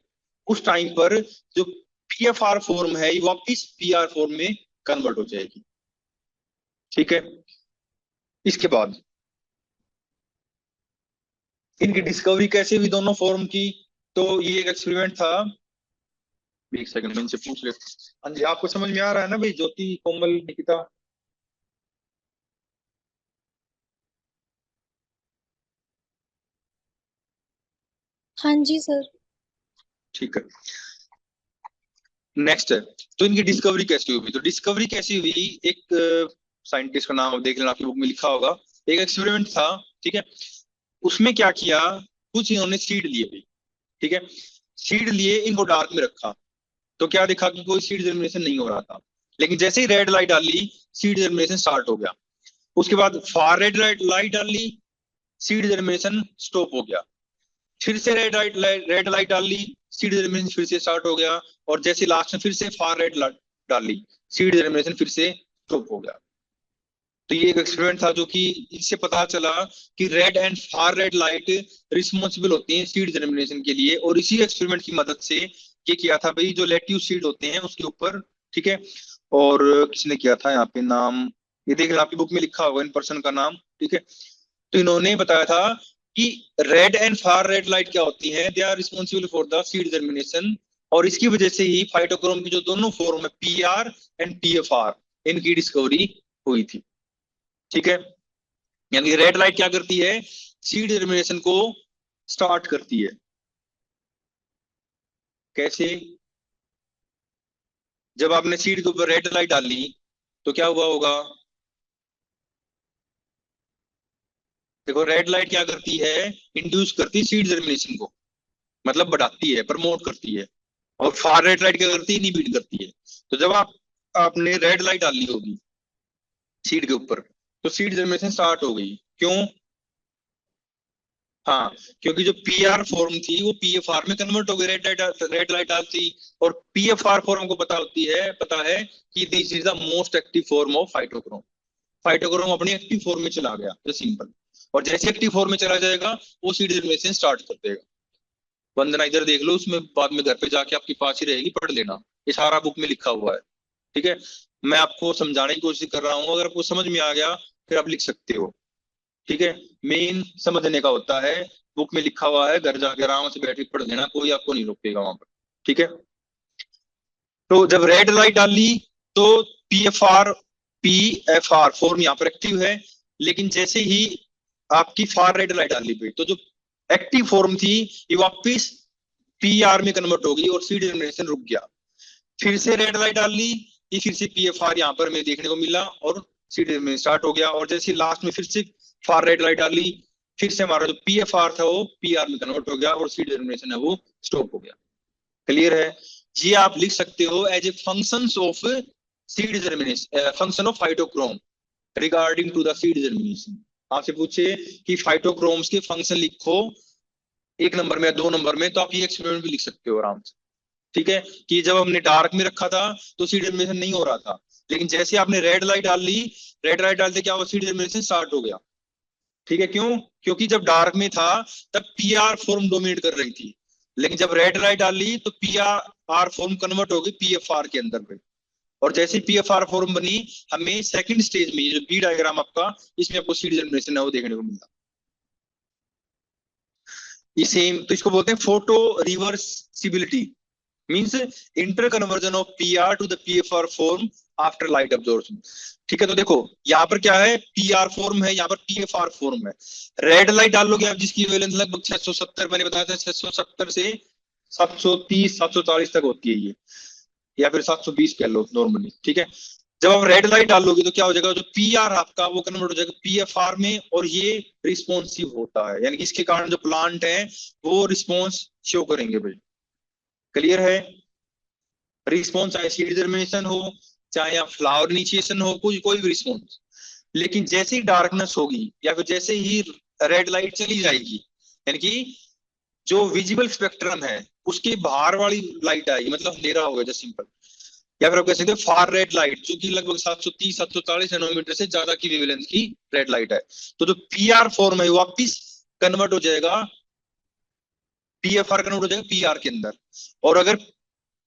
S1: उस टाइम पर जो पीएफआर फॉर्म है ये वापिस पीआर फॉर्म में कन्वर्ट हो जाएगी, ठीक है। इसके बाद इनकी डिस्कवरी कैसे हुई दोनों फॉर्म की, तो ये एक एक्सपेरिमेंट था। एक सेकंड में इनसे पूछ ले। हाँ जी, आपको समझ में आ रहा है ना भाई, ज्योति, कोमल, निकिता?
S2: हाँ जी सर।
S1: ठीक है, नेक्स्ट है, तो इनकी डिस्कवरी कैसे हुई, तो डिस्कवरी कैसी हुई, एक साइंटिस्ट का नाम आप देख लेना, आपकी बुक में लिखा होगा, एक एक्सपेरिमेंट था, ठीक है। उसमें क्या किया, कुछ इन्होंने सीड लिए भाई, ठीक है, सीड लिए, इनको डार्क में रखा, तो क्या देखा कि कोई सीड जर्मिनेशन नहीं हो रहा था, लेकिन जैसे ही रेड लाइट डाली, सीड जर्मिनेशन स्टार्ट हो गया। उसके बाद फार रेड लाइट डाली, सीड जर्मिनेशन स्टॉप हो गया। फिर से रेड लाइट डाल ली, सीड जर्मिनेशन फिर से स्टार्ट हो गया। और जैसे लास्ट में फिर से फार रेड डाल ली, सीड जर्मिनेशन फिर से स्टॉप हो गया। तो ये एक एक्सपेरिमेंट था, जो कि इससे पता चला कि red and far red light responsible होती हैं सीड जर्मिनेशन के लिए। और इसी एक्सपेरिमेंट की मदद से ये किया था भाई, जो लेट्यूस सीड होते हैं उसके ऊपर, ठीक है। और किसने किया था, यहाँ पे नाम ये देख लेना, आपकी बुक में लिखा होगा इन पर्सन का नाम, ठीक है। तो इन्होंने बताया था कि red and far red light क्या होती है, they are responsible for the seed germination. और इसकी वजह से ही फाइटोक्रोम की जो दोनों फॉर्म है, पीआर एंड पीएफआर, इनकी डिस्कवरी हुई थी, ठीक है। यानी रेड लाइट क्या करती है, सीड जर्मिनेशन को स्टार्ट करती है। कैसे, जब आपने सीड के ऊपर रेड लाइट डाली तो क्या हुआ होगा, देखो रेड लाइट क्या करती है, इंड्यूस करती है सीड जर्मिनेशन को, मतलब बढ़ाती है, प्रमोट करती है। और फार रेड लाइट क्या करती है, इनहिबिट करती है। तो जब आपने रेड लाइट डाली होगी सीड के ऊपर, तो सीड जर्मिनेशन स्टार्ट हो गई, क्यों, हाँ, क्योंकि जो पीआर फॉर्म थी वो पीएफआर में कन्वर्ट हो गई, रेड लाइट डालती। और पीएफआर फॉर्म को पता है कि this is the most active form of phytochrome. Phytochrome अपनी एक्टिव फॉर्म में चला गया, तो सिंपल। और जैसे एक्टिव फॉर्म में चला जाएगा, वो सीड जर्मिनेशन स्टार्ट कर देगा। वंदना इधर देख लो, उसमें बाद में घर पे जाके आपके पास ही रहेगी, पढ़ लेना, ये सारा बुक में लिखा हुआ है, ठीक है। मैं आपको समझाने की कोशिश कर रहा हूँ, अगर आपको समझ में आ गया फिर आप लिख सकते हो, ठीक है। मेन समझने का होता है, बुक में लिखा हुआ है, घर जाके आराम से बैठ के पढ़ लेना, कोई आपको नहीं रोकेगा वहां पर, ठीक है। तो जब रेड लाइट डाली तो पीएफआर फॉर्म यहाँ पर एक्टिव है, लेकिन जैसे ही आपकी फार रेड लाइट डाली गई, तो जो एक्टिव फॉर्म थी ये वापिस पीआर में कन्वर्ट हो गई और सी डिटर्मिनेशन रुक गया। फिर से रेड लाइट डाल ली, ये फिर से पीएफआर यहाँ पर हमें देखने को मिला और सी डिटर्मिनेशन स्टार्ट हो गया। और जैसे लास्ट में फिर से फार रेड लाइट डाली, फिर से हमारा जो पीएफआर था वो पीआर में कन्वर्ट हो गया और सी डिटर्मिनेशन है वो स्टॉप हो गया। क्लियर है, ये आप लिख सकते हो as a function of seed germination, function of phytochrome regarding to the seed germination. आपसे पूछे कि फाइटोक्रोम्स के फंक्शन लिखो 1 नंबर में या 2 नंबर में, तो आप ये एक्सपेरिमेंट भी लिख सकते हो आराम से, ठीक है। कि जब हमने डार्क में रखा था तो सीड जर्मिनेशन नहीं हो रहा था, लेकिन जैसे आपने रेड लाइट डाल ली, रेड लाइट डालते क्या हुआ, सीड जर्मिनेशन स्टार्ट हो गया, ठीक है। क्यों, क्योंकि जब डार्क में था तब पीआर फॉर्म डोमिनेट कर रही थी, लेकिन जब रेड लाइट डाली तो पीआर फॉर्म कन्वर्ट होगी पीएफआर के अंदर पे। और जैसे पीएफआर फॉर्म बनी, हमें सेकंड स्टेज में ये जो बी डायग्राम आपका, इसमें आपको सीड जनरेशन है वो देखने को मिला। ये सेम, तो इसको बोलते हैं photo reversibility, means interconversion of PR to the PFR form after light absorption. ठीक है, तो देखो यहाँ पर क्या है, पीआर फॉर्म है, यहाँ पर पीएफआर फॉर्म है। रेड लाइट डालोगे आप जिसकी वेवलेंथ लगभग 670, मैंने बताया था 670 से 730 740 तक होती है ये, या फिर 720 कह लो नॉर्मली। ठीक है, जब आप रेड लाइट डालोगे तो क्या हो जाएगा, जो पीआर आपका वो कन्वर्ट हो जाएगा पीएफआर में, और ये रिस्पॉन्सिव होता है, यानी कि इसके कारण जो प्लांट है वो रिस्पॉन्स शो करेंगे भाई। क्लियर है? रिस्पॉन्स चाहे सीड जर्मिनेशन हो, चाहे आप फ्लावर इनिशिएशन हो, कोई भी रिस्पॉन्स। लेकिन जैसे ही डार्कनेस होगी या फिर जैसे ही रेड लाइट चली जाएगी, यानी कि जो विजिबल स्पेक्ट्रम है उसके बाहर वाली लाइट आएगी, मतलब अंधेरा होगा जैसे सिंपल, या फिर आप कह सकते हैं फार रेड लाइट, जो कि लगभग 730 740 नैनोमीटर से ज्यादा की वेवलेंथ की रेड लाइट है। तो जो पीआर फॉर्म है वापिस कन्वर्ट हो जाएगा, पीएफआर कन्वर्ट हो जाएगा पीआर के अंदर। और अगर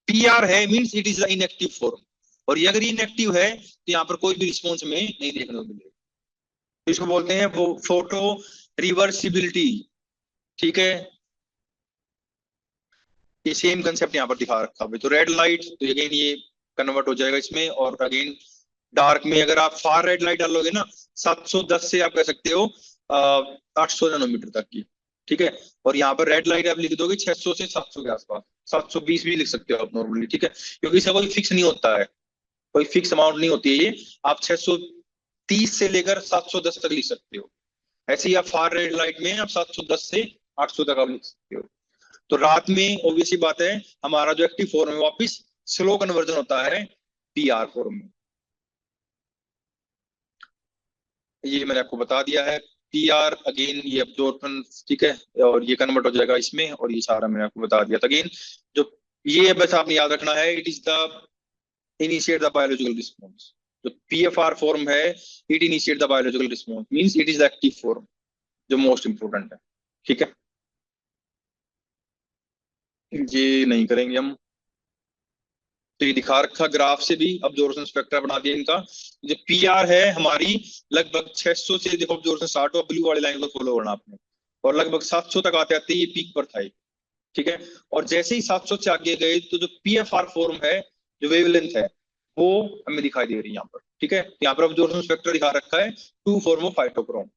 S1: पीआर है means it is the inactive form, और ये अगर इनएक्टिव है तो यहाँ पर कोई भी रिस्पॉन्स में नहीं देखने को मिलेगा। तो इसको बोलते हैं वो फोटो रिवर्सिबिलिटी। ठीक है, ये सेम कंसेप्ट यहाँ पर दिखा रखा है। तो रेड लाइट तो अगेन ये कन्वर्ट हो जाएगा इसमें, और अगेन डार्क में अगर आप फार रेड लाइट डालोगे ना, 710 से आप कह सकते हो 800 नैनोमीटर तक की। ठीक है, और यहाँ पर रेड लाइट आप लिख दोगे 600 से 700 के आसपास, 720 भी लिख सकते हो आप नॉर्मली। ठीक है, क्योंकि इसका कोई फिक्स नहीं होता है, कोई फिक्स अमाउंट नहीं होती है ये, आप 630 से लेकर 710 तक लिख सकते हो। ऐसे ही आप फार रेड लाइट में आप 710 से 800 तक आप लिख सकते हो। तो रात में ऑब्वियसली बात है हमारा जो एक्टिव फॉर्म है वापिस स्लो कन्वर्जन होता है पीआर फॉर्म में। ये मैंने आपको बता दिया है, पीआर अगेन ये अब्जॉर्प्शन। ठीक है, और ये कन्वर्ट हो जाएगा इसमें, और ये सारा मैंने आपको बता दिया था। अगेन जो ये बस आपने याद रखना है, it is the initiate the biological response. जो पीएफआर फॉर्म है, it initiate the biological response, means it is the active form, जो मोस्ट इंपोर्टेंट है। ठीक है, ये नहीं करेंगे हम। तो ये दिखा रखा ग्राफ से भी अब्जॉर्प्शन स्पेक्ट्रा बना दिया इनका। जो पीआर है हमारी लगभग 600 से देखो अब्जॉर्प्शन स्टार्ट हुआ, ब्लू वाली लाइन को फॉलो करना आपने, और लगभग 700 तक आते आते ये पीक पर था। ठीक है, और जैसे ही 700 से आगे गए तो जो पीएफआर फॉर्म है, जो वेवलेंथ है, वो हमें दिखाई दे रही है यहाँ पर। ठीक है, यहाँ पर अब्जॉर्प्शन स्पेक्ट्रा दिखा रखा है टू फॉर्म ऑफ फाइटोक्रोम।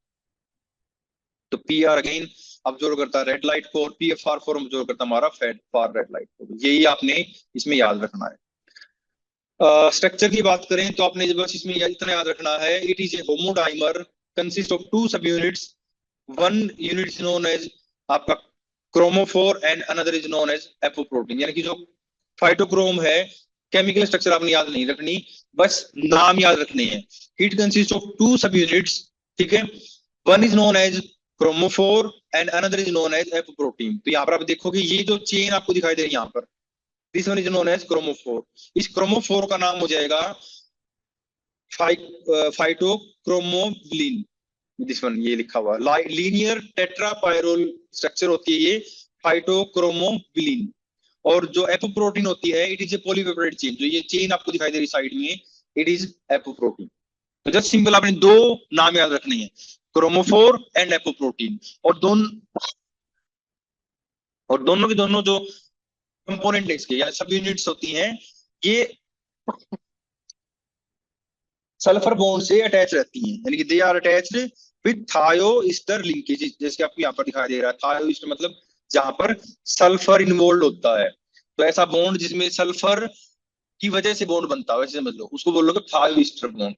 S1: तो पीआर अगेन अब्जॉर्व करता है रेड लाइट को, और पीएफआर फॉर्म अब्जॉर्व करता है हमारा फार रेड लाइट को। यही आपने इसमें याद रखना है। स्ट्रक्चर की बात करें तो आपने बस इसमें इतना याद रखना है, it is a homodimer consist of two subunits, one unit is known as आपका chromophore and another is known as apoprotein. यानी कि जो फाइटोक्रोम है, केमिकल स्ट्रक्चर आपने याद नहीं रखनी, बस नाम याद रखने हैं। It consist of two subunits, ठीक है, one is known as chromophore and another is known as apoprotein. तो यहाँ पर आप देखोगे ये जो चेन आपको दिखाई दे रही है यहाँ पर, this one is known as chromophore. इस क्रोमोफोर का नाम हो जाएगा फाइटोक्रोमोबिलिन। दिस वन ये लिखा हुआ लीनियर टेट्रापायरोल स्ट्रक्चर होती है ये फाइटोक्रोमोबिलिन। और जो एपोप्रोटीन होती है, it is A polypeptide chain. जो ये चेन आपको दिखाई दे रही साइड में, इट इज एपोप्रोटीन। तो जस्ट सिंपल आपने दो नाम याद रखने हैं, क्रोमोफोर एंड एपोप्रोटीन। और दोनों के दोनों जो कंपोनेंट इसके या सब यूनिट्स होती हैं, ये सल्फर बॉन्ड से अटैच रहती हैं, यानी कि they are attached with thioester linkage. जैसे आपको यहाँ पर दिखाई दे रहा है, थायोईस्टर मतलब जहां पर सल्फर इन्वॉल्व होता है। तो ऐसा बॉन्ड जिसमें सल्फर की वजह से बॉन्ड बनता है, वैसे समझ लो, उसको बोलोगे थायोईस्टर बॉन्ड।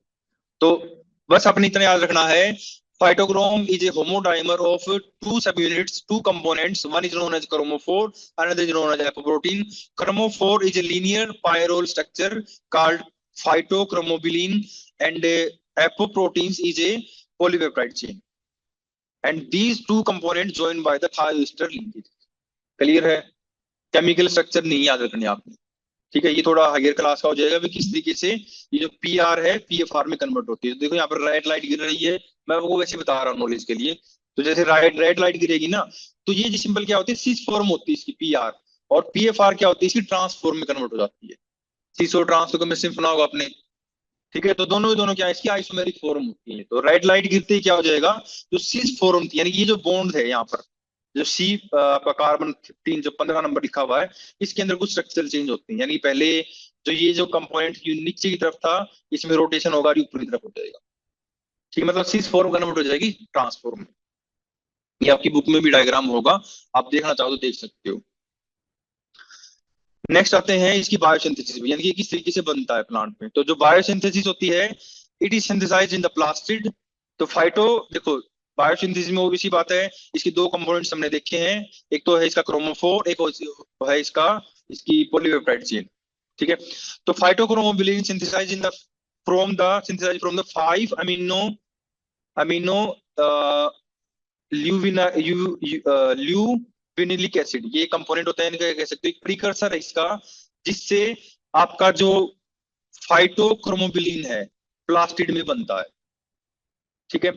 S1: तो बस अपने इतना याद रखना है, phytochrome is a homodimer of two subunits, two components. One is known as chromophore, another is known as apoprotein. Chromophore is a linear pyrrole structure called phytochromobulin, and apoproteins is a polypeptide chain. And these two components joined by the thiouster linkage. Clear है? Chemical structure नहीं याद रखने आपने। ठीक है, ये थोड़ा higher class का हो जाएगा भी, किस तरीके से ये जो पीआर है पीएफआर में कन्वर्ट होती है। तो देखो यहाँ पर रेड लाइट गिर रही है, मैं आपको वैसे बता रहा हूँ नॉलेज के लिए। तो जैसे रेड लाइट गिरेगी ना, तो ये जी सिंपल क्या होती है, सीस फॉर्म होती है इसकी पीआर, और पीएफआर क्या होती है, इसकी ट्रांसफॉर्म में कन्वर्ट हो जाती है। सीसो ट्रांस तो कभी सुना होगा आपने। ठीक है, तो दोनों क्या है, इसकी आइसोमेरिक फॉर्म होती है। तो रेड लाइट गिरते ही क्या हो जाएगा, जो सीस फॉर्म थी, यानी कि ये जो बॉन्ड है यहाँ पर, जो सी आपका कार्बन 15 जो 15 नंबर लिखा हुआ है, इसके अंदर कुछ स्ट्रक्चरल चेंज होते हैं। यानी पहले जो ये जो कंपोनेंट नीचे की तरफ था, इसमें रोटेशन होगा और ये ऊपर की तरफ हो जाएगा। ठीक है, मतलब सीस फॉर्म कन्वर्ट हो जाएगी ट्रांसफॉर्म में। ये आपकी बुक में भी डायग्राम होगा, आप देखना चाहो तो देख सकते हो। नेक्स्ट आते हैं इसकी बायोसिंथेसिस में, यानी कि किस तरीके से बनता है प्लांट में। तो जो बायोसिंथेसिस होती है, it is synthesized in the plastid. तो फाइटो देखो, बायोसिंथेसिस में वो भी सी बात है, इसकी दो कंपोनेंट्स हमने देखे हैं, एक तो है इसका क्रोमोफोर, एक है इसका इसकी पॉलीपेप्टाइड चेन। ठीक है, तो phytochromobilin synthesize in the from the 5 amino levulin levulinic acid, ये कंपोनेंट होता है इनका, कह सकते हो प्रीकर्सर है इसका, जिससे आपका जो फाइटोक्रोमोबिलिन है प्लास्टिड में बनता है। ठीक है,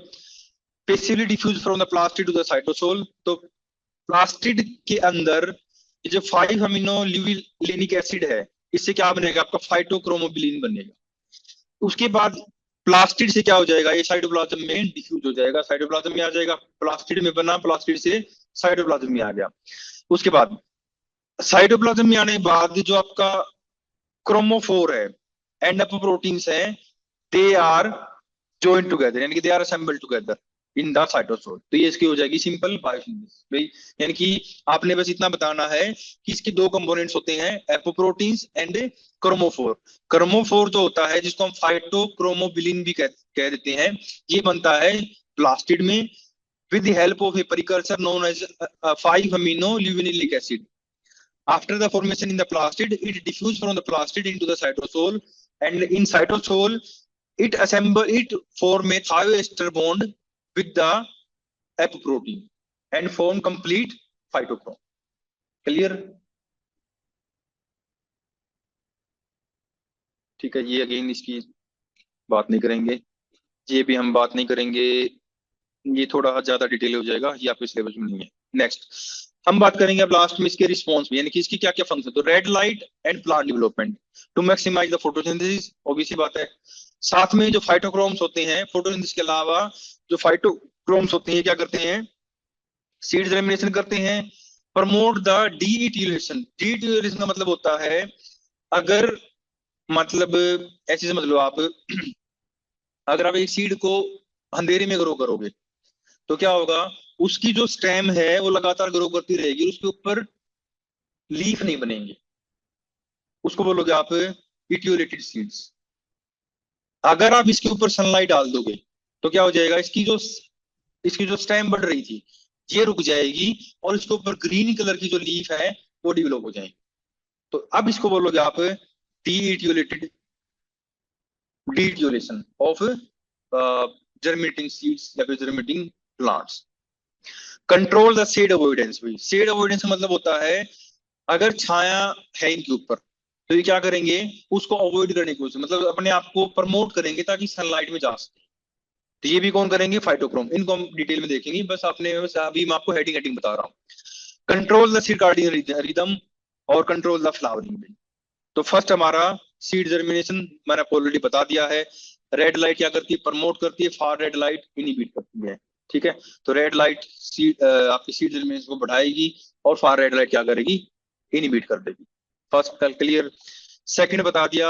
S1: passively diffuse from the plastid to the cytosol. तो प्लास्टिड के अंदर ये जो 5 अमीनो ल्यूविनिलिक एसिड है, इससे क्या बनेगा, आपका फाइटोक्रोमोबिलिन बनेगा। उसके बाद प्लास्टिड से क्या हो जाएगा, ये साइटोप्लाज्म में डिफ्यूज हो जाएगा, साइटोप्लाज्म में आ जाएगा, प्लास्टिड में बना, प्लास्टिड से साइटोप्लाज्म में आ गया। उसके बाद साइटोप्लाज्म में आने के बाद जो आपका क्रोमोफोर है एंड प्रोटीन्स है, दे आर joined together, यानी कि they are assembled together in the cytosol. तो ये इसकी हो जाएगी सिंपल बायोसिंथेसिस भाई। यानी कि आपने बस इतना बताना है कि इसके दो कंपोनेंट्स होते हैं, एपोप्रोटीन्स एंड क्रोमोफोर। क्रोमोफोर जो होता है, जिसको हम फाइटोक्रोमोबिलिन भी कह देते हैं, ये बनता है प्लास्टिड में with the help of a precursor known as 5 amino levulinic acid. After the formation in the plastid, it diffuses from the plastid into the cytosol, and in cytosol, it form a thioester bond with the apoprotein and form complete phytochrome. Clear? ठीक है, ये again इसकी बात नहीं करेंगे, ये भी हम बात नहीं करेंगे, ये थोड़ा ज्यादा डिटेल हो जाएगा, ये आपके सिलेबस में नहीं है। नेक्स्ट हम बात करेंगे अब लास्ट में इसके रिस्पॉन्स में, यानी कि इसकी क्या क्या फंक्शन। तो red light and plant development to maximize the photosynthesis, obviously बात है। साथ में जो फाइटोक्रोम्स होते हैं, फोटोसिंथेसिस के अलावा जो फाइटोक्रोम्स होते हैं क्या करते हैं, सीड जर्मिनेशन करते हैं, प्रमोट द डीइटिलेशन। डीइटिलेशन का मतलब होता है, अगर मतलब ऐसे समझ लो आप, अगर आप एक सीड को अंधेरे में ग्रो करोगे तो क्या होगा, उसकी जो स्टेम है वो लगातार ग्रो करती रहेगी, उसके ऊपर लीफ नहीं बनेंगे, उसको बोलोगे आप इटियोलेटेड सीड्स। अगर आप इसके ऊपर सनलाइट डाल दोगे तो क्या हो जाएगा, इसकी जो स्टेम बढ़ रही थी ये रुक जाएगी, और इसके ऊपर ग्रीन कलर की जो लीफ है वो डेवलप हो जाएगी। तो अब इसको बोलोगे आप डीइटियोलेशन ऑफ जर्मिनेटिंग सीड्स या फिर germinating plants. Control the shade avoidance. Shade avoidance का मतलब होता है, अगर छाया है इनके ऊपर तो ये क्या करेंगे, उसको अवॉइड करने की कोशिश, मतलब अपने आप को प्रमोट करेंगे ताकि सनलाइट में जा सके। तो ये भी कौन करेंगे, फाइटोक्रोम। इनको हम डिटेल में देखेंगे, बस आपने बस अभी मैं आपको हेडिंग बता रहा हूँ। कंट्रोल द सर्काडियन रिदम और कंट्रोल द फ्लावरिंग। तो फर्स्ट हमारा सीड जर्मिनेशन मैंने आपको ऑलरेडी बता दिया है। रेड लाइट क्या करती है, प्रमोट करती है, फार रेड लाइट इनहिबिट करती है। ठीक है, तो रेड लाइट सीड आपकी सीड जर्मिनेशन को बढ़ाएगी और फार रेड लाइट क्या करेगी, इनहिबिट कर देगी। First clear. सेकंड बता दिया,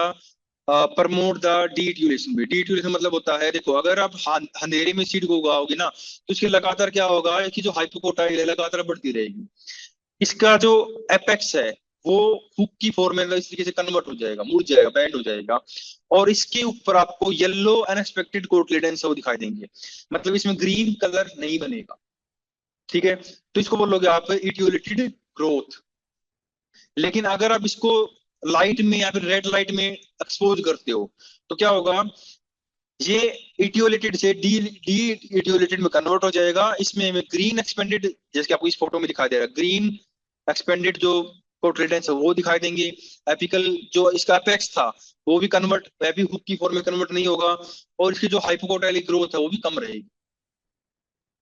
S1: प्रमोट द डीइटिलेशन। भी डीइटिलेशन मतलब होता है, देखो अगर आप अंधेरे में सीड को उगाओगे ना, तो इसके लगातार क्या होगा कि जो हाइपोकोटाइल है लगातार बढ़ती रहेगी, इसका जो एपेक्स है वो हुक की फॉर्म में इस तरीके से कन्वर्ट हो जाएगा, मुड़ जाएगा, बैंड हो जाएगा, और इसके ऊपर आपको येलो अनएक्सपेक्टेड कोटलेडेंस वो दिखाई देंगे, मतलब इसमें ग्रीन कलर नहीं बनेगा। ठीक है, तो इसको बोलोगे आप इटियोलेटेड ग्रोथ। लेकिन अगर आप इसको लाइट में या फिर रेड लाइट में एक्सपोज करते हो तो क्या होगा, ये इटियोलेटेड से डी इटियोलेटेड में कन्वर्ट हो जाएगा। इसमें ग्रीन एक्सपेंडेड, जैसे आपको इस फोटो में दिखाई दे रहा है, ग्रीन एक्सपेंडेड जो कोटलेडेंस है वो दिखाई देंगे। एपिकल जो इसका एपेक्स था वो भी कन्वर्ट, वह भी हुक की फॉर्म में कन्वर्ट नहीं होगा, और इसकी जो हाइपोकोटाइलिक ग्रोथ है वो भी कम रहेगी।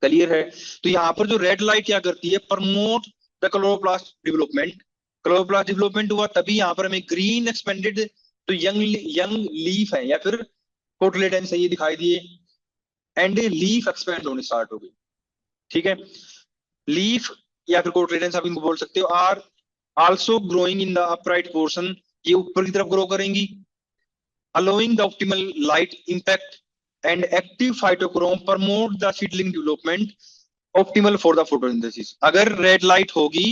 S1: क्लियर है? तो यहाँ पर जो रेड लाइट क्या करती है, promote the chloroplast development. Chloroplast development हुआ तभी यहाँ पर हमें ग्रीन एक्सपेंडेड तो यंग यंग लीफ है या फिर कोटलेडेंस है, ये दिखाई दिए, एंड लीफ एक्सपेंड होने स्टार्ट हो गई। ठीक है, लीफ या फिर कोटलेडेंस आप इनको बोल सकते हो, are also growing in the upright portion, ये ऊपर की तरफ ग्रो करेंगी, allowing the optimal light impact and active phytochrome promote the seedling development optimal for the photosynthesis। अगर रेड लाइट होगी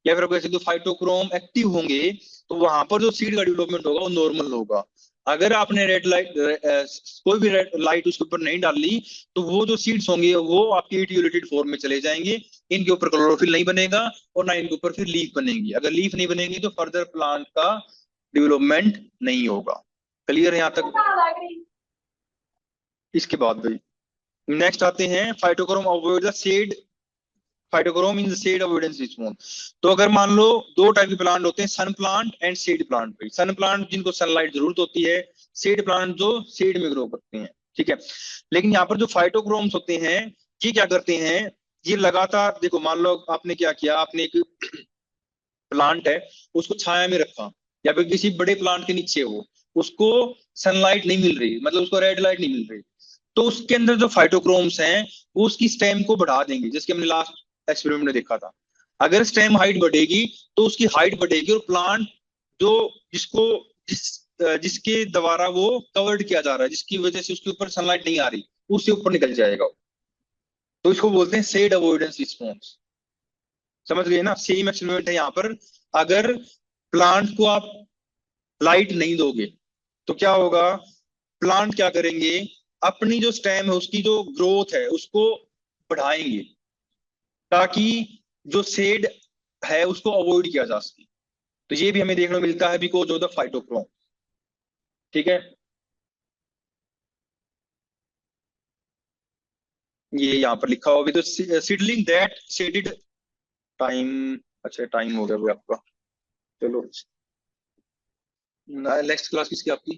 S1: या फिर कैसे तो फाइटोक्रोम एक्टिव होंगे तो वहां पर जो सीड का डेवलपमेंट होगा वो नॉर्मल होगा। अगर आपने रेड लाइट कोई भी रेड लाइट उसके ऊपर नहीं डाली तो वो जो सीड्स होंगे वो आपके एटियोलेटेड फॉर्म में चले जाएंगे, इनके ऊपर क्लोरोफिल नहीं बनेगा और ना इनके ऊपर फिर लीफ बनेगी। अगर लीफ नहीं बनेगी तो फर्दर प्लांट का डेवलपमेंट नहीं होगा। क्लियर है यहाँ तक? इसके बाद भाई नेक्स्ट आते हैं phytochrome avoid the shade, phytochrome in the shade avoidance response. तो अगर मान लो दो टाइप के प्लांट होते हैं, सन प्लांट एंड शेड प्लांट। भाई सन प्लांट जिनको सनलाइट जरूरत होती है, शेड प्लांट जो शेड में ग्रो करते हैं। ठीक है, लेकिन यहाँ पर जो फाइटोक्रोम्स होते हैं ये क्या करते हैं, ये लगातार देखो, मान लो आपने क्या किया, आपने एक प्लांट है उसको छाया में रखा या फिर किसी बड़े प्लांट के नीचे हो, उसको सनलाइट नहीं मिल रही, मतलब उसको रेड लाइट नहीं मिल रही, तो उसके अंदर जो फाइटोक्रोम्स हैं वो उसकी स्टेम को बढ़ा देंगे, जैसे हमने लास्ट एक्सपेरिमेंट में देखा था। अगर स्टेम हाइट बढ़ेगी तो उसकी हाइट बढ़ेगी और प्लांट जो जिसको जिसके द्वारा वो कवर्ड किया जा रहा है, जिसकी वजह से उसके ऊपर सनलाइट नहीं आ रही, उससे ऊपर निकल जाएगा। तो इसको बोलते हैं शेड अवॉइडेंस रिस्पॉन्स। समझ गए ना? सेम एक्सपेरिमेंट है यहाँ पर। अगर प्लांट को आप लाइट नहीं दोगे तो क्या होगा, प्लांट क्या करेंगे, अपनी जो स्टेम है उसकी जो ग्रोथ है उसको बढ़ाएंगे ताकि जो शेड है उसको अवॉइड किया जा सके। तो ये भी हमें देखने को मिलता है बिकॉज ऑफ द फाइटोक्रोम। ठीक है, ये यहाँ पर लिखा हुआ भी तो सीडलिंग दैट शेडेड टाइम। अच्छा टाइम हो गया वो आपका, चलो नेक्स्ट क्लास किसकी आपकी?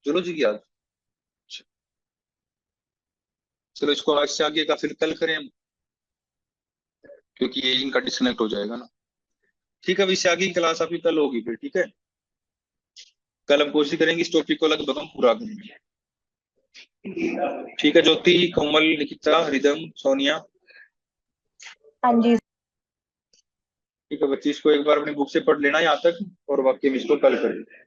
S1: जूलॉजी की आज? चलो इसको आज से आगे का फिर कल करें हम, क्योंकि ये इनका डिस्कनेक्ट हो जाएगा ना। ठीक है, अब इससे आगे की क्लास आपकी कल होगी फिर। ठीक है, कल हम कोशिश करेंगे इस टॉपिक को लगभग हम पूरा करेंगे। ठीक है, ज्योति, कोमल, निकिता, रिदम, सोनिया।
S2: हाँ जी।
S1: ठीक है बच्ची, इसको एक बार अपनी बुक से पढ़ लेना यहाँ तक और बाकी हम इसको कल करेंगे।